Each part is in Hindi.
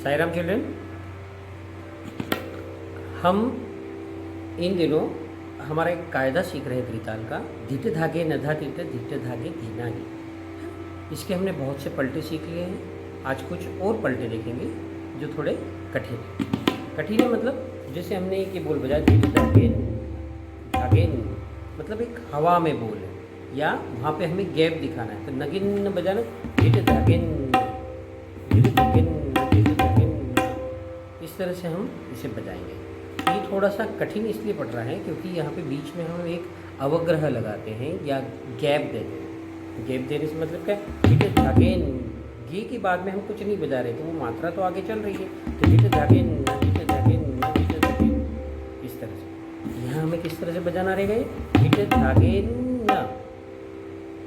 साई राम चिल्ड्रन, हम इन दिनों हमारा एक कायदा सीख रहे हैं त्रिताल का, धिट धागे नधा तिट धिट धागे धीना गी। इसके हमने बहुत से पलटे सीख लिए हैं। आज कुछ और पलटे देखेंगे जो थोड़े कठिन हैं। कठिन है मतलब जैसे हमने एक ये बोल बजाया धिट धागे धागे, मतलब एक हवा में बोल है या वहाँ पे हमें गैप दिखाना है, तो नगिन बजाना धिट धागे धिट धागे। इस तरह से हम इसे बजाएंगे। ये थोड़ा सा कठिन इसलिए पड़ रहा है क्योंकि यहाँ पे बीच में हम एक अवग्रह लगाते हैं या गैप देते हैं। गैप देने से मतलब क्या, धिट धागे गे के बाद में हम कुछ नहीं बजा रहे, तो वो मात्रा तो आगे चल रही है, तो धिट धागे धिट धागे धिट धागे, इस तरह से। यहाँ हमें किस तरह से बजाना रहेगा, धिट धागे न,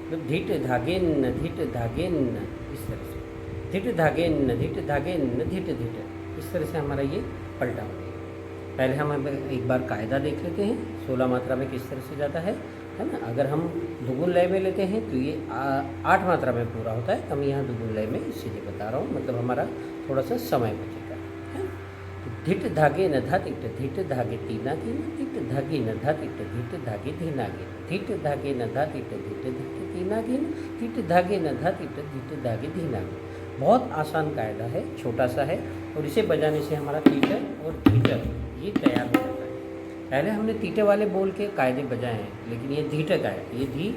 मतलब धिट धागे न धिट धागे न, इस तरह से धिट धागे न धिट धागे न धिट धिट। इस तरह से हमारा ये पलटा हो गया। पहले हम एक बार कायदा देख लेते हैं 16 मात्रा में किस तरह से जाता है ना। अगर हम दुगुन लय में लेते हैं तो ये 8 मात्रा में पूरा होता है। हम यहाँ दुगुन लय में इसलिए बता रहा हूँ, मतलब हमारा थोड़ा सा समय बचेगा, है ना। तो धिट धागे न धा तिट धिट धागे तीना तीना धिट धागे न धा तिट धिट धागे धीना गे धिट धागे न धा तिट धिट धागे तीना गे धिट धागे न धा तिट धिट धागे धीना गे। बहुत आसान कायदा है, छोटा सा है, और इसे बजाने से हमारा तीटर और धीटर ये तैयार हो जाता है। पहले हमने तीटे वाले बोल के कायदे बजाए हैं, लेकिन ये धीटे का है। ये धी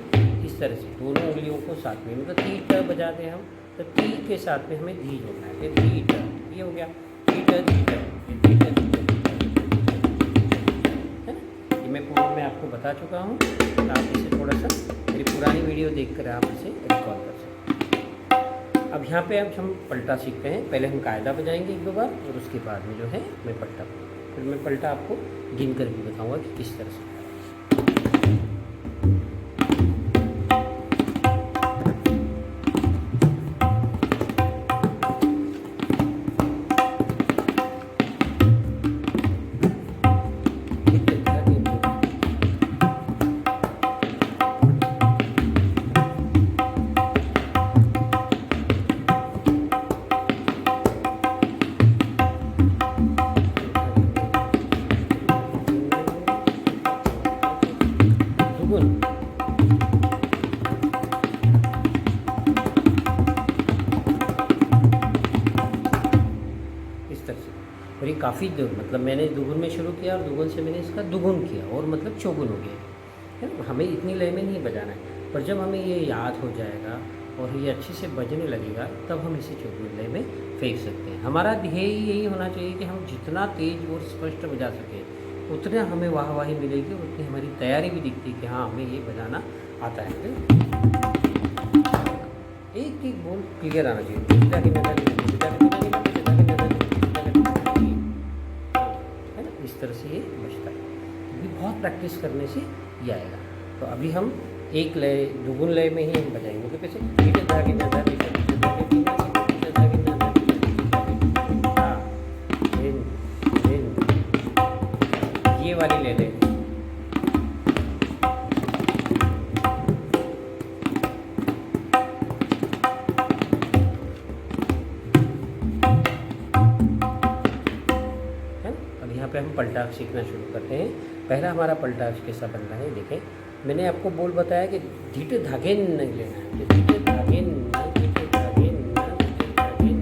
इस तरह से दोनों उंगलियों को साथ में, मतलब तीटर बजाते हैं हम, तो ती के साथ में हमें धी जोड़ना है। फिर धीटर, ये हो गया तीटर धीटर, धीटर धीटर, है ना। ये मैं पूर्व में आपको बता चुका हूँ, तो आप इसे थोड़ा सा मेरी पुरानी वीडियो देखकर आप इसे रिकॉल कर सकते हैं। अब यहाँ पे अब हम पलटा सीखते हैं। पहले हम कायदा बजाएंगे 1-2 बार, और उसके बाद में जो है मैं पलटा, फिर मैं पलटा आपको गिन कर भी बताऊंगा कि किस तरह से। इस तरह से, और ये काफ़ी मतलब मैंने दुगुन में शुरू किया और दुगुन से मैंने इसका दुगुन किया और मतलब चौगुन हो गया है ना। हमें इतनी लय में नहीं बजाना है, पर जब हमें ये याद हो जाएगा और ये अच्छे से बजने लगेगा तब हम इसे चौगुन लय में फेंक सकते हैं। हमारा ध्येय यही होना चाहिए कि हम जितना तेज और स्पष्ट बजा सकें उतना हमें वाहवाही मिलेगी, और उतनी हमारी तैयारी भी दिखती है कि हाँ हमें ये बजाना आता है। एक एक बोल क्लियर आना चाहिए, है ना। इस तरह से ये बजता है, क्योंकि बहुत प्रैक्टिस करने से ये आएगा। तो अभी हम एक लय दुगुन लय में ही हम बजाएंगे, तो कैसे ये वाली ले लें। यहाँ पे हम पलटा सीखना शुरू करते हैं। पहला हमारा पलटा कैसा बन रहा है देखें। मैंने आपको बोल बताया कि धिट धागे नहीं लेना है, धिट धागे न धिट धागे न धिट धागे न,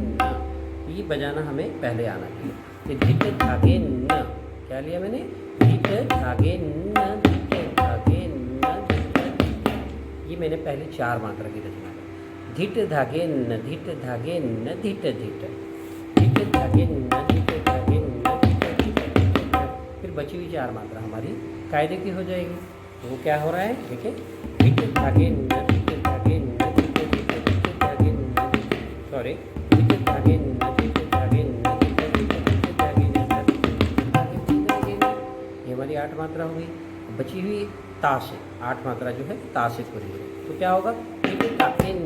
ये बजाना हमें पहले आना चाहिए। तो धिट धागे न, क्या लिया मैंने, धिट धागे न धिट धागे न धिट, ये मैंने पहले 4 मात्रा की रचना की। धिट धागे न धिट धागे न धिट धिट, धिट धागे न धिट धागे न, फिर बची हुई 4 मात्रा हमारी कायदे की हो जाएगी। तो वो क्या हो रहा है देखिए, धिट धागे न धिट धागे न धिट धिट धिट धागे न, सॉरी धिट धागे न धिट धागे न धिट धिट धागे न धा धिट धागे धी धागे न। ये हमारी 8 मात्रा हो गई। बची हुई ता से 8 मात्रा जो है ता से पूरी है, तो क्या होगा धिट ताके न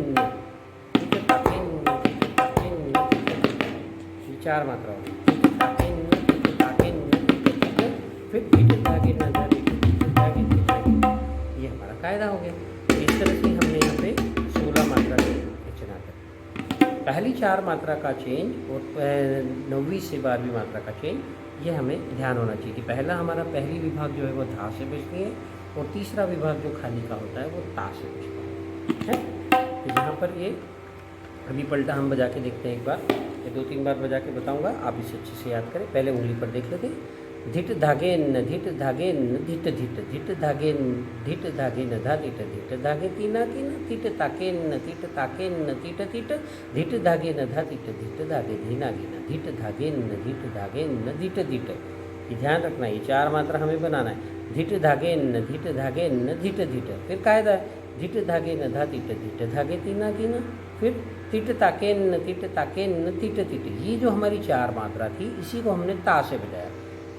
धिट ताके न धिट ताके न धिट धिट। ये 4 मात्रा हो गई। धिट ताके न धिट ताके न धिट धिट, फिर धिट धागे न धा धिट धिट धागे धी धागे। ये हमारा कायदा हो गया। इस तरह से हमने यहाँ पे 16 मात्रा की रचना कर। पहली 4 मात्रा का चेंज और 9वीं से 12वीं मात्रा का चेंज, ये हमें ध्यान होना चाहिए कि पहला हमारा पहली विभाग जो है वो धा से बजती है और तीसरा विभाग जो खाली का होता है वो ता से बजता है। तो यहाँ पर ये अभी पलटा हम बजा के देखते हैं एक बार, ये 2-3 बार बजा के बताऊँगा, आप इसे अच्छे से याद करें। पहले उंगली पर देख लेते हैं। धिट धागे न धिट धागे न धिट धिट धिट धागे धिट धागे न धा धिट धिट धागे तीना की न धिट ताके न धिट ताके न धिट धिट धिट धागे न धा धिट धिट धागे धीना गी न धिट धागे न धिट धागे न धिट धिट। ये ध्यान रखना, ये 4 मात्रा हमें बनाना है। धिट धागे न धिट धागे न धिट धिट, फिर कायदा है धिट धागे न धा धिट धिट धागे तीना की न, फिर धिट ताके न धिट ताके न धिट धिट। ये जो हमारी 4 मात्रा थी इसी को हमने ता से बजाया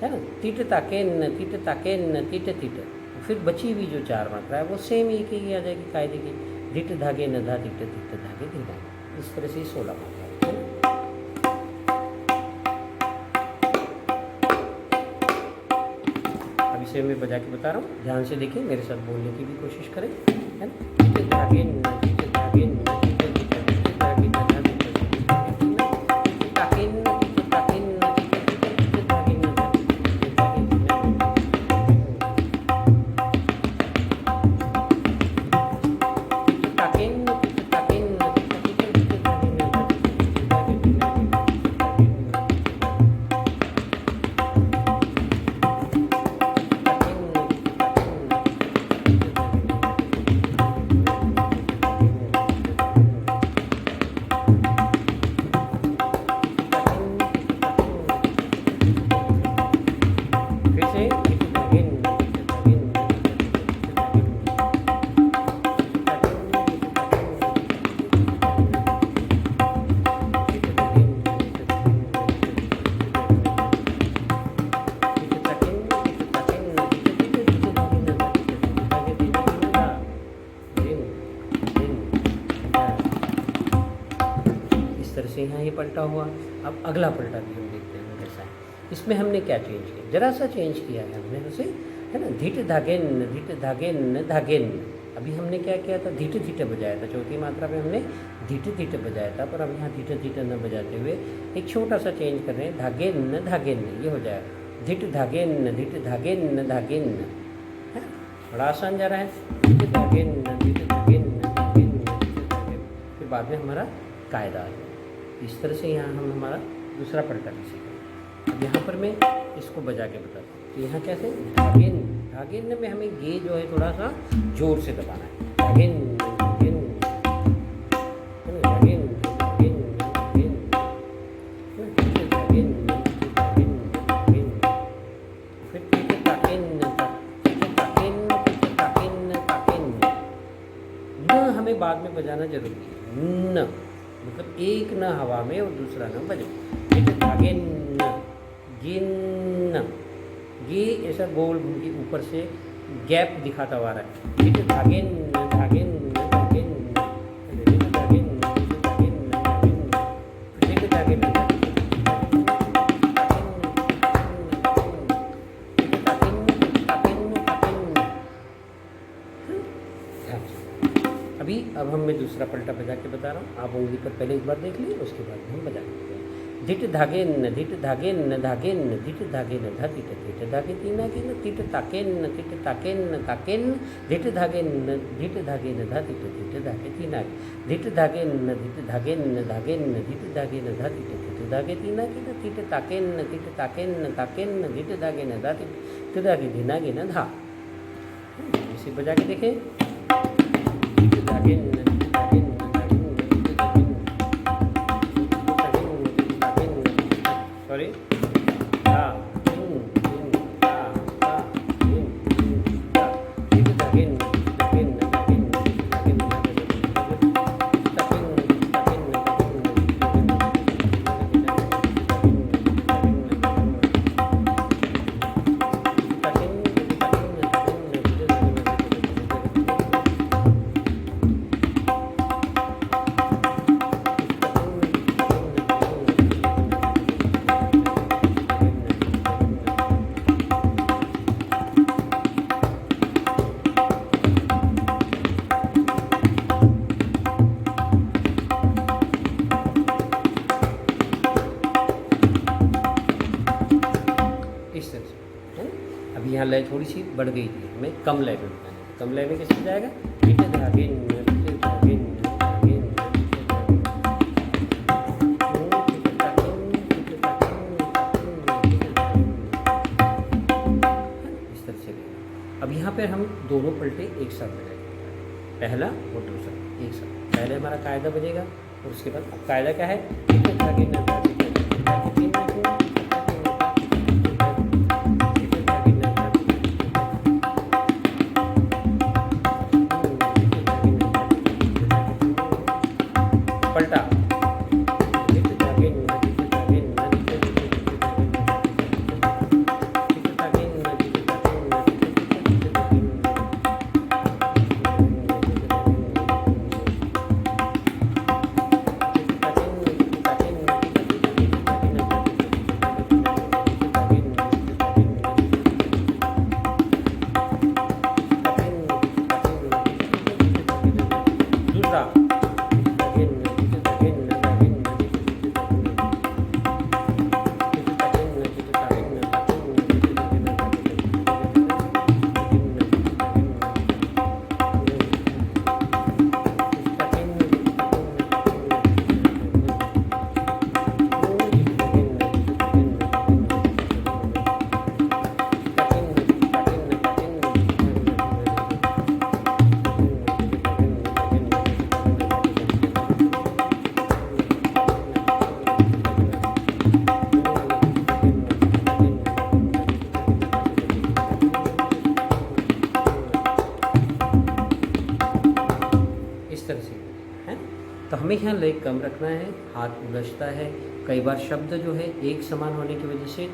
है ना, धिट ताके न धिट ताके न धिट धिट। फिर बची हुई जो 4 मात्रा है वो सेम एक ही आ जाएगी कायदे की, धिट धागे न धा धिट धिट धागे धी धागे। इस तरह से 16 मात्रा है। अब इसे मैं बजा के बता रहा हूँ, ध्यान से देखिए, मेरे साथ बोलने की भी कोशिश करें, है ना। धिट धागे न धिट धागे न धिट धिट धिट धागे न धा धिट धिट धागे धी न, धिट ताके न धिट ताके न धिट धिट धिट धागे न धा धिट धागे धी न। धिट ताके न धिट ताके न धिट धिट धिट धागे न धा धिट धागे धी न धिट धागे न। से यहाँ ये पलटा हुआ। अब अगला पलटा भी हम देखते हैं कैसा है। इसमें हमने क्या चेंज किया, जरा सा चेंज किया है हमने उसे, है ना। धिट धागे न धिट धागे न धागे न। अभी हमने क्या किया था, धिट धिट बजाया था। चौथी मात्रा में हमने धिट धिट बजाया था, पर अब यहाँ धिट धिट न बजाते हुए एक छोटा सा चेंज कर रहे हैं, धागे न धागे न। ये हो जाएगा धिट धागे न धिट धागे न धागे न। बड़ा आसान जा रहा है, धिट धागे न धिट धागे न धागे न धिट धागे। फिर बाद में हमारा कायदा आ जाए। इस तरह से यहाँ हम हमारा दूसरा पलटा भी सीखेंगे। अब यहाँ पर मैं इसको बजा के बताता हूँ। तो यहाँ कैसे, धागेन, धागेन में हमें गे जो है थोड़ा सा जोर से दबाना है। धागेन धागेन धागेन धागेन धागेन धागेन धागेन धागेन। फिर ताकेन ताकेन ताकेन ताकेन। न हमें बाद में बजाना जरूरी है। न मतलब एक न हवा में और दूसरा न बजे। धागे न गिन, ये ऐसा गोल घूम के ऊपर से गैप दिखाता हुआ आ रहा है। धागे न धागे न धागे न धागे न धागे न धागे न। अभी अब हम मैं दूसरा पलटा बजा के बता रहा हूँ, आप उंगली पर पहले एक बार देख लीजिए, उसके बाद हम बजा के बताएंगे। धिट धागे न धिट धागे न धागे न धिट धागे न धा धिट धिट धागे तीना की न धिट ताके न धिट ताके न ताके न धिट धागे न धिट धागे न धा धिट धिट धागे तीना की धिट धागे न धिट धागे न धागे न धिट धागे न धा धिट धिट धागे तीना की न धिट ताके न धिट ताके न ताके न धिट धागे न धा धिट धागे धीना की न धा। इसे बजा के देखें। सॉरी, यहाँ लय थोड़ी सी बढ़ गई थी, हमें कम लय में बताना है। कम लय में कैसे जाएगा, धित धागे न धित धागे न धागे न धित धागे इस तरह से लेना। अब यहाँ पे हम दोनों पलटे एक साथ लगाएंगे, पहला और दूसरा एक साथ। पहले हमारा कायदा बजेगा और उसके बाद अब कायदा क्या है, धित धागे न धागे पलटा, धित धागे न धित धागे न धित धागे न धित धागे न धित धागे न दूसरा इस तरह से है। तो हमें यहाँ लय कम रखना है, हाथ उलझता है, कई बार शब्द जो है एक समान होने की वजह से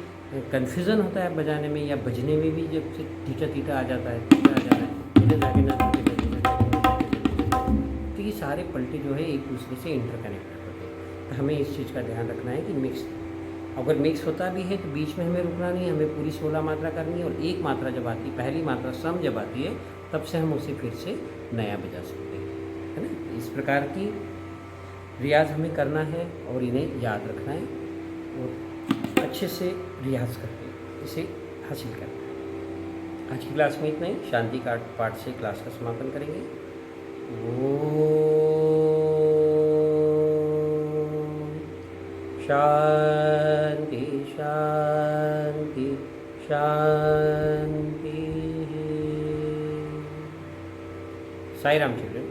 कन्फ्यूज़न होता है बजाने में या बजने में भी, जब से टीटा टीटा आ जाता है, टीटा आ जाता है, टीटा जाके ना तो ये सारे पलटे जो है एक दूसरे से इंटरकनेक्ट होते हैं। तो हमें इस चीज़ का ध्यान रखना है कि मिक्स, अगर मिक्स होता भी है तो बीच में हमें रुकना नहीं है, हमें पूरी 16 मात्रा करनी है। और एक मात्रा जब आती है, पहली मात्रा सम जब आती है, तब से हम उसे फिर से नया बजा सकते हैं, है ना। इस प्रकार की रियाज़ हमें करना है और इन्हें याद रखना है और अच्छे से रियाज़ करके इसे हासिल करना है। आज की क्लास में इतना ही। शांति का पाठ से क्लास का समापन करेंगे। शांति शांति शांति। साई राम चिल्ड्रन।